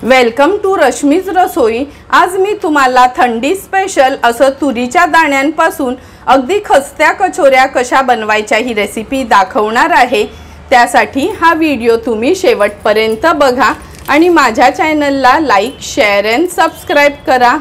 Welcome to Rashmi's रसोई। आज मी तुम्हाला थंडी स्पेशल असं तुरीच्या दाण्यांपासून अगदी खस्त्या कचोऱ्या कशा बनवायच्या ही रेसिपी दाखवणार आहे। त्यासाठी हा व्हिडिओ तुम्ही शेवटपर्यंत बघा आणि माझ्या चॅनलला लाईक, शेअर अँड सबस्क्राइब करा।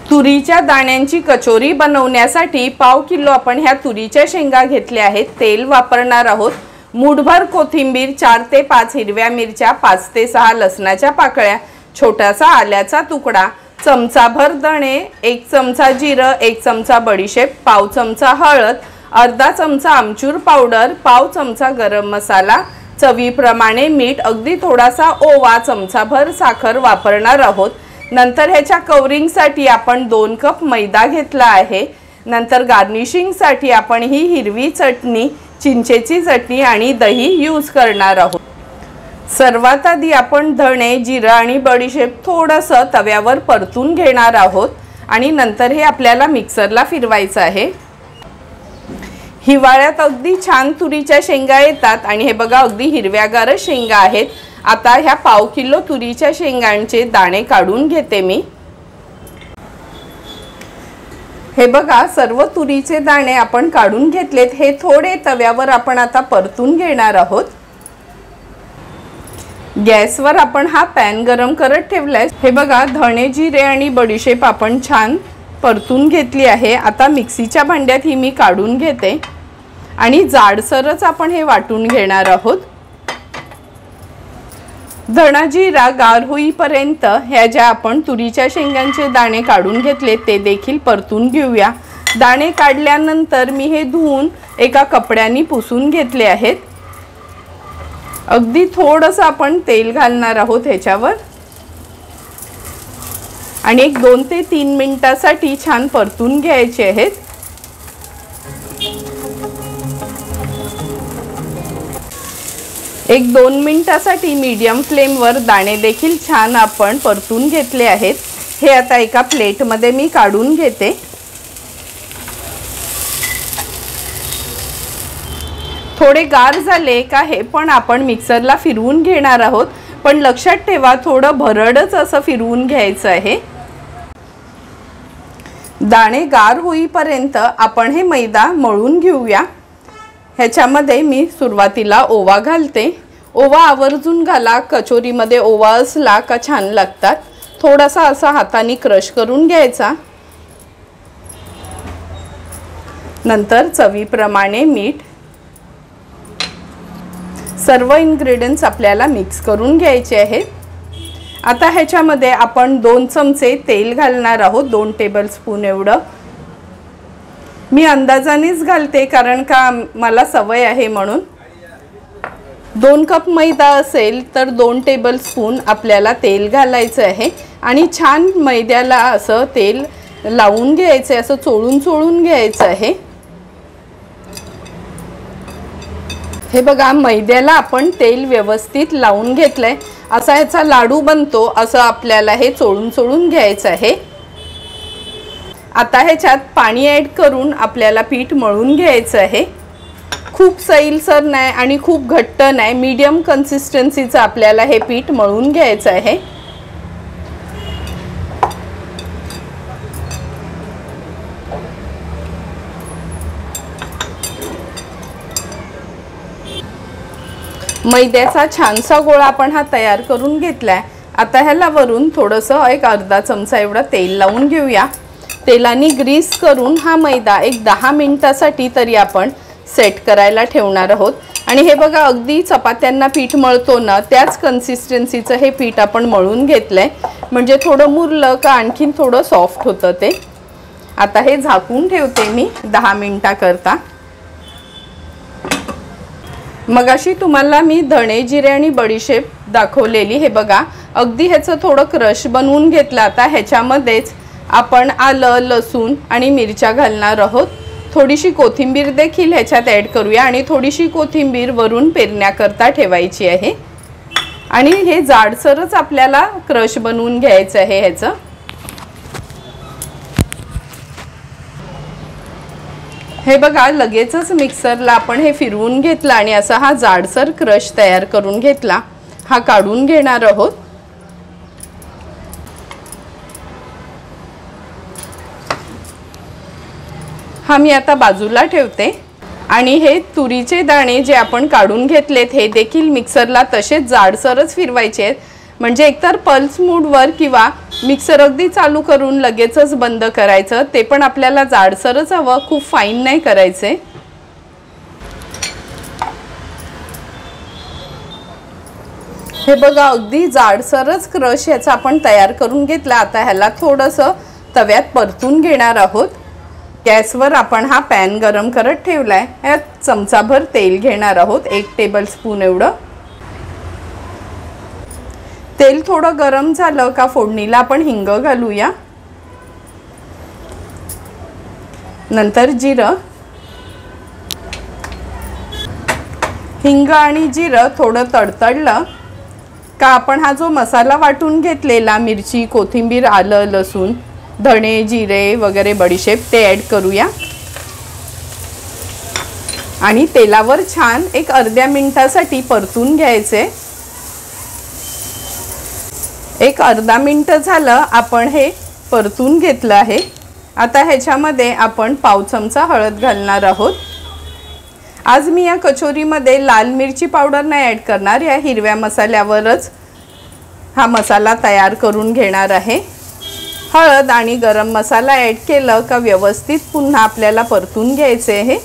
तुरीच्या दाण्यांची कचोरी बनवण्यासाठी पाव किलो आपण ह्या तुरीच्या शेंगा घेतल्या आहेत। तेल वापरणार आहोत। मूठभर कोथिंबीर, 4 ते 5 हिरव्या मिरच्या, 5 ते 6 लसणाच्या पाकळ्या, छोटासा आल्याचा तुकडा, चमचाभर धणे, 1 चमचा जिरं, 1 चमचा बडीशेप, पाव चमचा हळद, अर्धा चमचा आमचूर पावडर, पाव चमचा गरम मसाला, चवीप्रमाणे मीठ, अगदी थोडासा ओवा, चमचाभर साखर वापरणार आहोत। नंतर ह्याच्या कवरिंगसाठी आपण 2 कप मैदा घेतला आहे। नंतर गार्निशिंगसाठी आपण ही हिरवी चटणी, चिंचेची चटणी आणि दही यूज करणार आहोत। सर्वात आधी आपण धणे, जिरं आणि बडीशेप थोडंसं तव्यावर परतून घेणार आहोत आणि नंतर हे आपल्याला मिक्सरला फिरवायचं आहे। हिवाळ्यात अगदी छान तुरीच्या शेंगा येतात आणि हे बघा अगदी हिरव्यागार शेंगा आहेत। आता ह्या पाव किलो तुरीच्या शेंगांचे दाणे काढून घेते मी। हे बघा सर्व तुरीचे दाणे आपण काढून घेतलेत। हे थोडे तव्यावर आपण आता परतून घेणार आहोत। गॅसवर आपण हा पॅन गरम करत ठेवलाय। हे बघा धणे, जिरे आणि बडीशेप आपण छान परतून घेतली आहे। आता मिक्सीच्या भांड्यात ही मी काढून घेते आणि जाडसरच आपण हे वाटून घेणार आहोत। धणा जिरा गार होईपर्यंत ह्या ज्या आपण तुरीच्या शेंगांचे दाणे काढून घेतले ते देखील परतून घेऊया। दाणे काढल्यानंतर मी हे धुवून एका कपड्याने पुसून घेतले आहेत। अगदी थोडंसं आपण तेल घालणार आहोत ह्याच्यावर आणि एक 2 ते 3 मिनिटांसाठी छान परतून घ्यायचे आहेत। एक 2 मिनिटांसाठी मीडियम फ्लेमवर दाणे देखील छान आपण परतून घेतले आहेत। हे आता एका प्लेटमध्ये मी काढून घेते। थोडे गार झाले का हे पण आपण मिक्सरला फिरवून घेणार आहोत, पण लक्षात ठेवा थोडं भरडच असं फिरवून घ्यायचं आहे। दाणे गार होईपर्यंत आपण हे मैदा मळून घेऊया। ह्याच्यामध्ये मी सुरुवातीला ओवा घालते। ओवा आवर्जून घाला, कचोरीमध्ये ओवा असला का छान लागतात। थोडासा असा हाताने क्रश करून घ्यायचा। नंतर चवीप्रमाणे मीठ, सर्व इन्ग्रेडियंट्स आपल्याला मिक्स करून घ्यायचे आहेत। आता ह्याच्यामध्ये आपण 2 चमचे तेल घालणार आहोत, 2 टेबलस्पून एवढं। मी अंदाजानेच घालते कारण का मला सवय आहे म्हणून। 2 कप मैदा असेल तर 2 टेबलस्पून आपल्याला तेल घालायचं आहे आणि छान मैद्याला असं तेल लावून घ्यायचं, असं चोळून घ्यायचं आहे। हे बघा मैद्याला आपण तेल व्यवस्थित लावून घेतलंय। असा ह्याचा लाडू बनतो असं आपल्याला हे चोळून घ्यायचं आहे। आता ह्याच्यात पाणी ॲड करून आपल्याला पीठ मळून घ्यायचं आहे। खूप सैलसर नाही आणि खूप घट्ट नाही, मीडियम कन्सिस्टन्सीचं आपल्याला हे पीठ मळून घ्यायचं आहे। मैद्याचा छानसा गोळा आपण हा तयार करून घेतलाय। आता ह्याला वरून थोडंसं एक अर्धा चमचा एवढं तेल लावून घेऊया। तेलाने ग्रीस करून हा मैदा एक 10 मिनिटांसाठी तरी आपण सेट करायला ठेवणार आहोत। आणि हे बघा अगदी चपात्यांना पीठ मळतो ना त्याच कन्सिस्टन्सीचं हे पीठ आपण मळून घेतलंय, म्हणजे थोडं मुरलं का आणखीन थोडं सॉफ्ट होतं ते। आता हे झाकून ठेवते मी 10 मिनिटाकरता। मगाशी तुम्हाला मी धणे, जिरे आणि बडीशेप दाखवलेली, हे बघा अगदी ह्याचं थोडं क्रश बनवून घेतलं। आता ह्याच्यामध्येच आपण आलं, लसूण आणि मिरच्या घालणार आहोत। थोडीशी कोथिंबीर देखील ह्याच्यात ॲड करूया आणि थोडीशी कोथिंबीर वरून पेरण्याकरता ठेवायची आहे आणि हे जाडसरच आपल्याला क्रश बनवून घ्यायचं आहे ह्याचं। हे बघा लगेचच मिक्सरला आपण हे फिरवून घेतलं आणि असा हा जाडसर क्रश तयार करून घेतला। हा काढून घेणार आहोत। हा मी आता बाजूला ठेवते आणि हे तुरीचे दाणे जे आपण काढून घेतलेत हे देखील मिक्सरला तसेच जाडसरच फिरवायचे आहेत, म्हणजे एकतर पल्स मोडवर किंवा मिक्सर अगदी चालू करून लगेचच बंद करायचं, ते पण आपल्याला जाडसरच हवं, खूप फाईन नाही करायचे। हे बघा अगदी जाडसरच क्रश याचा आपण तयार करून घेतला। आता ह्याला थोडंसं तव्यात परतून घेणार आहोत। गॅसवर आपण हा पॅन गरम करत ठेवलाय। यात चमचाभर तेल घेणार आहोत, 1 टेबलस्पून एवढं। तेल थोडं गरम झालं का फोडणीला आपण हिंग घालूया, नंतर जिरं। हिंग आणि जिरं थोडं तडतडलं का आपण हा जो मसाला वाटून घेतलेला मिरची, कोथिंबीर, आलं, लसूण, धणे, जिरे वगैरे बडीशेप ते ॲड करूया आणि तेलावर छान एक अर्ध्या मिनिटासाठी परतून घ्यायचे। एक अर्धा मिनिट झालं आपण हे परतून घेतलं आहे। आता ह्याच्यामध्ये आपण पाव चमचा हळद घालणार आहोत। आज मी या कचोरीमध्ये लाल मिरची पावडर नाही ॲड करणार, या हिरव्या मसाल्यावरच हा मसाला तयार करून घेणार आहे। हळद आणि गरम मसाला ॲड केलं का व्यवस्थित पुन्हा आपल्याला परतून घ्यायचे आहे।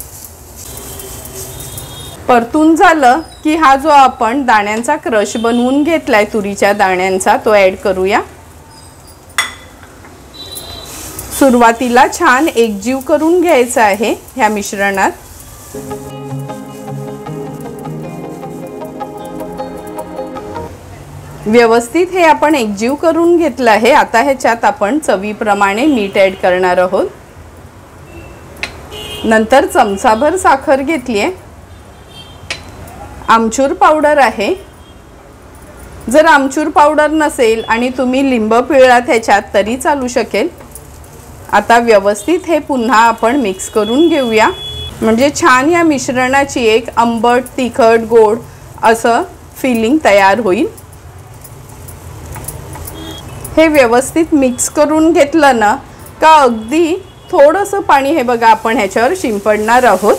परतून झालं की हा जो आपण दाण्यांचा क्रश बनवून घेतलाय तुरीच्या दाण्यांचा तो ॲड करूया। सुरुवातीला छान एकजीव करून घ्यायचा आहे ह्या मिश्रणात। व्यवस्थित हे आपण एकजीव करून घेतलं आहे। आता ह्याच्यात आपण चवीप्रमाणे मीठ ॲड करणार आहोत, नंतर चमचाभर साखर घेतली आहे। आमचूर पावडर आहे, जर आमचूर पावडर नसेल आणि तुम्ही लिंब पिळलात ह्याच्यात तरी चालू शकेल। आता व्यवस्थित हे पुन्हा आपण मिक्स करून घेऊया, म्हणजे छान या मिश्रणाची एक आंबट, तिखट, गोड असं फिलिंग तयार होईल। हे व्यवस्थित मिक्स करून घेतलं ना का अगदी थोडंसं पाणी हे बघा आपण ह्याच्यावर शिंपडणार आहोत,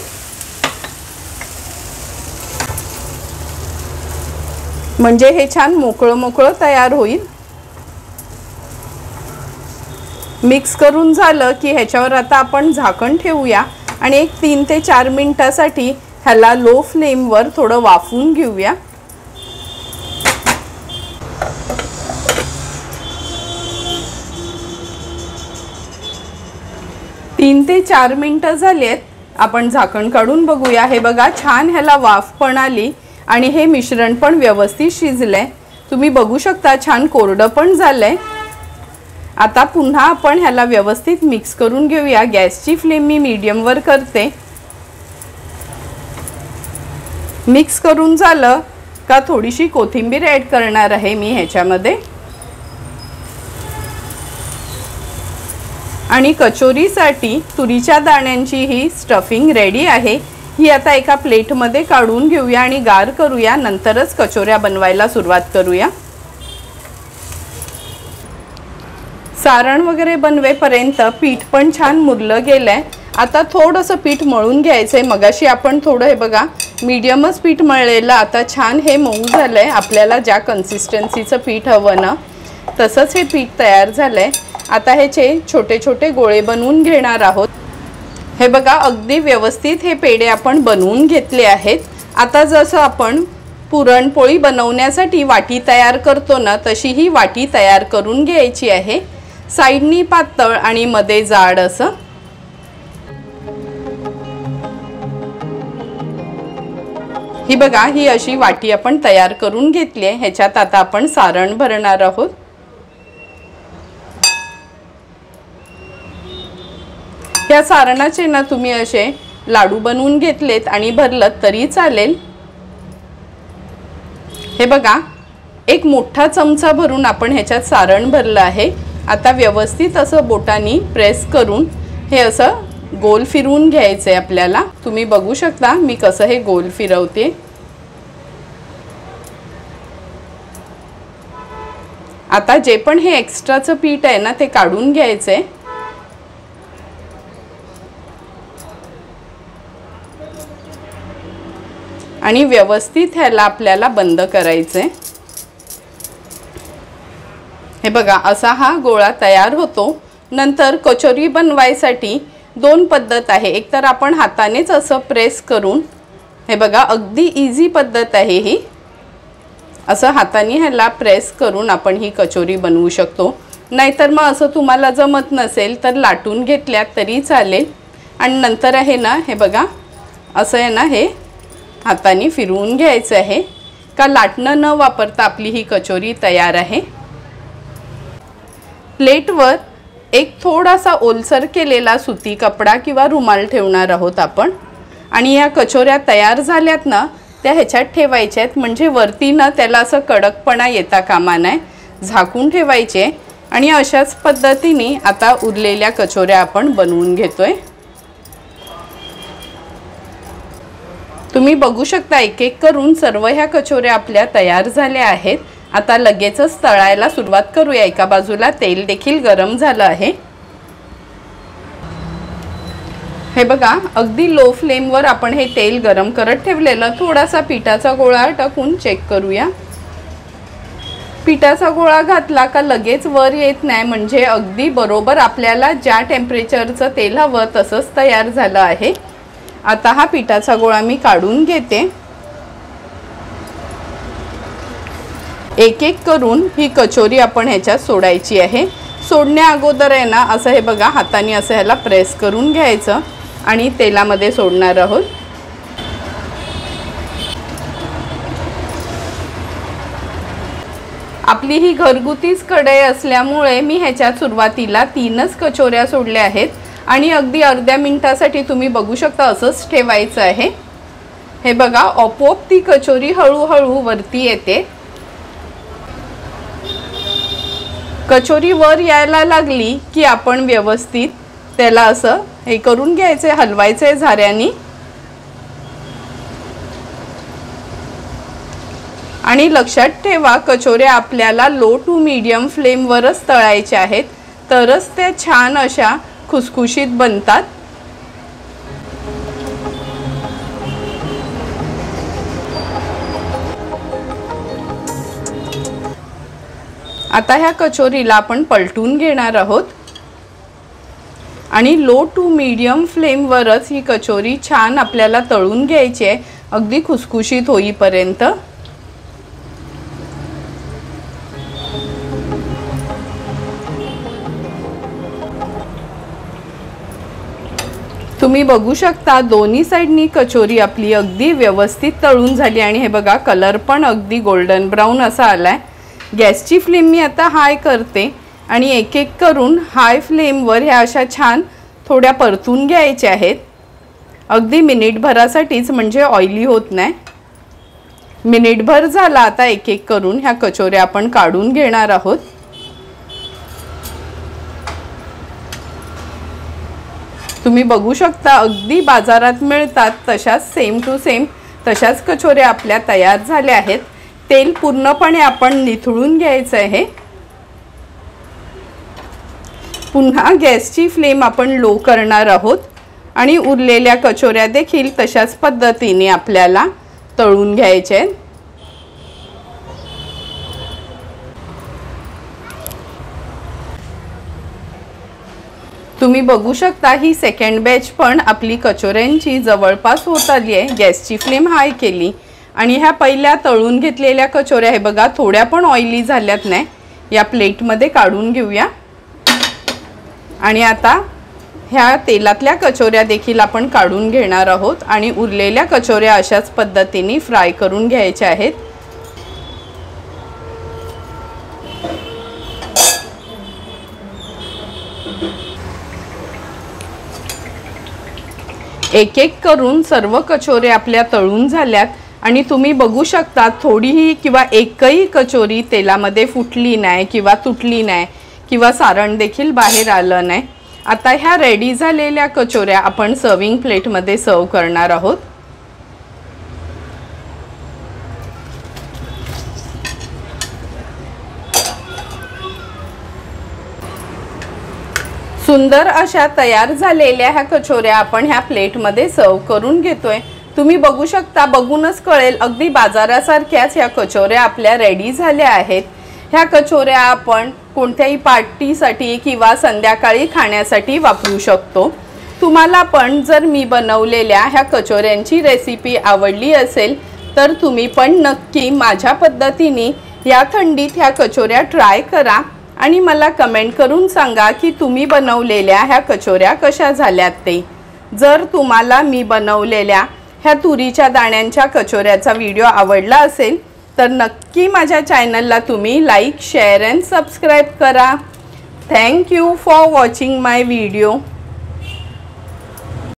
म्हणजे हे छान मोकळं मोकळं तयार होईल। मिक्स करून झालं की ह्याच्यावर आता आपण झाकण ठेवूया आणि एक 3 ते 4 मिनिटासाठी ह्याला लो फ्लेमवर थोडं वाफवून घेऊया। तीन ते 4 मिनिटं झालेत, आपण झाकण काढून बघूया। हे बघा छान ह्याला वाफ पण आली आणि हे मिश्रण पण व्यवस्थित शिजलंय, तुम्ही बघू शकता छान कोरडं पण झालंय। आता पुन्हा आपण ह्याला व्यवस्थित मिक्स करून घेऊया। गॅसची फ्लेम मी मीडियमवर करते। मिक्स करून झालं का थोडीशी कोथिंबीर ॲड करणार आहे मी ह्याच्यामध्ये आणि कचोरीसाठी तुरीच्या दाण्यांची ही स्टफिंग रेडी आहे। ही आता एका प्लेटमध्ये काढून घेऊया आणि गार करूया, नंतरच कचोऱ्या बनवायला सुरुवात करूया। सारण वगैरे बनवेपर्यंत पीठ पण छान मुरलं गेलंय। आता थोडंसं पीठ मळून घ्यायचंय। मगाशी आपण थोडं हे बघा मीडियमच पीठ मळलेलं, आता छान हे मऊ झालंय। आपल्याला ज्या कन्सिस्टन्सीचं पीठ हवं ना तसंच हे पीठ तयार झालंय। आता ह्याचे छोटे छोटे गोळे बनवून घेणार आहोत। हे बघा अगदी व्यवस्थित हे पेढे आपण बनवून घेतले आहेत। आता जसं आपण पुरणपोळी बनवण्यासाठी वाटी तयार करतो ना तशी ही वाटी तयार करून घ्यायची आहे, साइडनी पातळ आणि मध्ये जाड असं। ही बघा ही अशी वाटी आपण तयार करून घेतली आहे। ह्याच्यात आता आपण सारण भरणार आहोत। या सारणाचे ना तुम्ही असे लाडू बनवून घेतलेत आणि भरलत तरी चालेल। हे बघा एक मोठा चमचा भरून आपण ह्याच्यात सारण भरलं आहे। आता व्यवस्थित असं बोटांनी प्रेस करून हे असं गोल फिरवून घ्यायचंय आपल्याला। तुम्ही बघू शकता मी कसं हे गोल फिरवते। आता जे पण हे एक्स्ट्राचं पीठ आहे ना ते काढून घ्यायचंय आणि व्यवस्थित ह्याला आपल्याला बंद करायचंय। हे बघा असा हा गोळा तयार होतो। नंतर कचोरी बनवायसाठी दोन पद्धत आहे, एक तर आपण हातानेच असं प्रेस करून, हे बघा अगदी इझी पद्धत आहे ही, असं हाताने ह्याला प्रेस करून आपण ही कचोरी बनवू शकतो। नाहीतर मग असं तुम्हाला जमत नसेल तर लाटून घेतल्यात तरी चालेल। आणि नंतर आहे ना हे बघा असं आहे ना हे हाताने फिरवून घ्यायचं आहे का लाटणं न वापरता आपली ही कचोरी तयार आहे। प्लेटवर एक थोडासा ओलसर केलेला सुती कपडा किंवा रुमाल ठेवणार आहोत आपण आणि या कचोऱ्या तयार झाल्यात ना त्या ह्याच्यात ठेवायच्या आहेत, म्हणजे वरती ना त्याला असं कडकपणा येता कामा नये, झाकून ठेवायचे। आणि अशाच पद्धतीने आता उरलेल्या कचोऱ्या आपण बनवून घेतोय। तुम्ही बघू शकता एक एक करून सर्व ह्या कचोऱ्या आपल्या तयार झाल्या आहेत। आता लगेचच तळायला सुरुवात करूया। एका बाजूला तेल देखील गरम झालं आहे। हे बघा अगदी लो फ्लेमवर आपण हे तेल गरम करत ठेवलेलं। थोडासा पिठाचा गोळा टाकून चेक करूया। पिठाचा गोळा घातला का लगेच वर येत नाही, म्हणजे अगदी बरोबर आपल्याला ज्या टेम्परेचरचं तेल हवं तसंच तयार झालं आहे। आता हा पिठाचा गोळा मी काढून घेते। एक एक करून ही कचोरी आपण ह्याच्यात सोडायची आहे। सोडण्या अगोदर आहे ना असं हे बघा हाताने असं ह्याला प्रेस करून घ्यायचं आणि तेलामध्ये सोडणार आहोत। आपली ही घरगुतीच कढई असल्यामुळे मी ह्याच्यात सुरुवातीला 3च कचोऱ्या सोडल्या आहेत आणि अगदी अर्ध्या मिनिटासाठी तुम्ही बघू शकता असंच ठेवायचं आहे। हे बघा आपोआप ती कचोरी हळूहळू वरती येते। कचोरी वर यायला लागली की आपण व्यवस्थित त्याला असं हे करून घ्यायचे, हलवायचे झाऱ्याने आणि लक्षात ठेवा कचोऱ्या आपल्याला लो टू मीडियम फ्लेमवरच तळायच्या आहेत, तरच त्या छान अशा खुसखुशीत बनतात। आता ह्या कचोरीला आपण पलटून घेणार आहोत आणि लो टू मीडियम फ्लेमवरच ही कचोरी छान आपल्याला तळून घ्यायची आहे, अगदी खुसखुशीत होईपर्यंत। तुम्ही बघू शकता दोन्ही साइडनी कचोरी आपली अगदी व्यवस्थित तळून झाली आणि हे बघा कलर पण अगदी गोल्डन ब्राउन असा आलाय। गॅसची फ्लेम मी आता हाय करते आणि एक एक करून हाय फ्लेमवर ह्या अशा छान थोड्या परतून घ्यायच्या आहेत, अगदी मिनिटभरासाठीच, म्हणजे ऑइली होत नाही। मिनिटभर झाला। आता एक एक करून ह्या कचोऱ्या आपण काढून घेणार आहोत। तुम्ही बघू शकता अगदी बाजारात मिळतात तशाच सेम टू सेम तशाच कचोऱ्या आपल्या तयार झाल्या आहेत। तेल पूर्णपणे आपण निथळून घ्यायचं आहे। पुन्हा गॅसची फ्लेम आपण लो करणार आहोत आणि उरलेल्या कचोऱ्या देखील तशाच पद्धतीने आपल्याला तळून घ्यायचे आहेत। तुम्ही बघू शकता ही सेकंड बॅच पण आपली कचोऱ्यांची जवळपास होत आली आहे। गॅसची फ्लेम हाय केली आणि ह्या पहिल्या तळून घेतलेल्या कचोऱ्या हे बघा थोड्या पण ऑइली झाल्यात नाही, या प्लेटमध्ये काढून घेऊया। आणि आता ह्या तेलातल्या कचोऱ्या देखील आपण काढून घेणार आहोत आणि उरलेल्या कचोऱ्या अशाच पद्धतीने फ्राय करून घ्यायच्या आहेत। एक एक करून सर्व कचोऱ्या आपल्या तळून झाल्यात आणि तुम्ही बघू शकता थोडीही किंवा एकही कचोरी तेलामध्ये फुटली नाही किंवा तुटली नाही किंवा सारण देखील बाहेर आलं नाही। आता ह्या रेडी झालेल्या कचोऱ्या आपण सर्विंग प्लेटमध्ये सर्व करणार आहोत। सुंदर अशा तयार झालेल्या ह्या कचोऱ्या आपण ह्या प्लेटमध्ये सर्व करून घेतोय। तुम्ही बघू शकता, बघूनच कळेल अगदी बाजारासारख्याच ह्या कचोऱ्या आपल्या रेडी झाल्या आहेत। ह्या कचोऱ्या आपण कोणत्याही पार्टीसाठी किंवा संध्याकाळी खाण्यासाठी वापरू शकतो। तुम्हाला पण जर मी बनवलेल्या ह्या कचोऱ्यांची रेसिपी आवडली असेल तर तुम्ही पण नक्की माझ्या पद्धतीने या थंडीत ह्या कचोऱ्या ट्राय करा आणि मला कमेंट करून सांगा की तुम्ही बनवलेल्या ह्या कचोऱ्या कशा झाल्यात ते। जर तुम्हाला मी बनवलेल्या ह्या तुरीच्या दाण्यांच्या कचोऱ्याचा व्हिडिओ आवडला असेल तर नक्की माझ्या चॅनलला तुम्ही लाईक, शेअर अँड सबस्क्राईब करा। Thank you for watching my video.